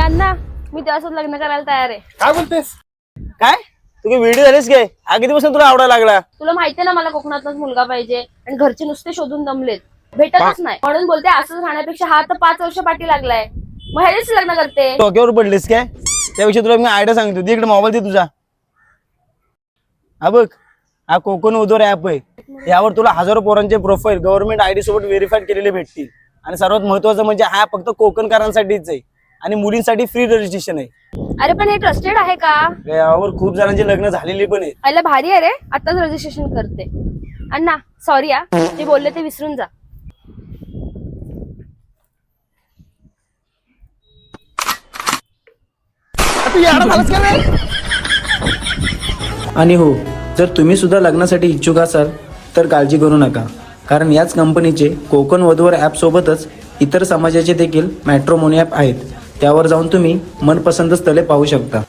अण्णा मी त्यासोबत लग्न करायला तयार आहे. काय बोलतेस? काय तू काही व्हिडिओ झालीस काय? हा किती दिवसांनी तुला आवडायला लागला? तुला माहितीये ना मला कोकणातलाच मुलगा पाहिजे आणि घरचे नुसते शोधून दमलेत, भेटतच नाही. म्हणून बोलते असंच राहण्यापेक्षा हा तर 5 वर्ष पाठी लागलाय, मग ह्यानेच लग्न करते. डोक्यावर पडलीस काय? त्याविषयी तुला मी आयडिया सांगतो. दे इकडे मोबाईल दे तुझा. हा बघ, हा कोकण उदोर ऍप आहे. यावर तुला हजारो पोरांचे प्रोफाईल गव्हर्नमेंट आयडी सोबत व्हेरीफाईड केलेले भेटतील. आणि सर्वात महत्वाचं म्हणजे हा फक्त कोकणकारांसाठीच आहे आणि मुलींसाठी फ्री रजिस्ट्रेशन आहे. अरे पण हे ट्रस्टेड आहे का? यावर खूप जणांची लग्न झालेली पण आहे. आयला भारी आहे रे, आताच रजिस्ट्रेशन करते. अण्णा सॉरी हा, जे बोलले ते विसरून जा. तू याडा झालास का रे? आणि हो, जर तुम्ही सुद्धा लग्नासाठी इच्छुक असाल तर काळजी करू नका, कारण याच कंपनीचे कोकण वधूवर ॲपसोबतच इतर समाजाचे देखील मॅट्रोमोनी ॲप आहेत. त्यावर जाऊन तुम्ही मनपसंत स्थळे पाहू शकता.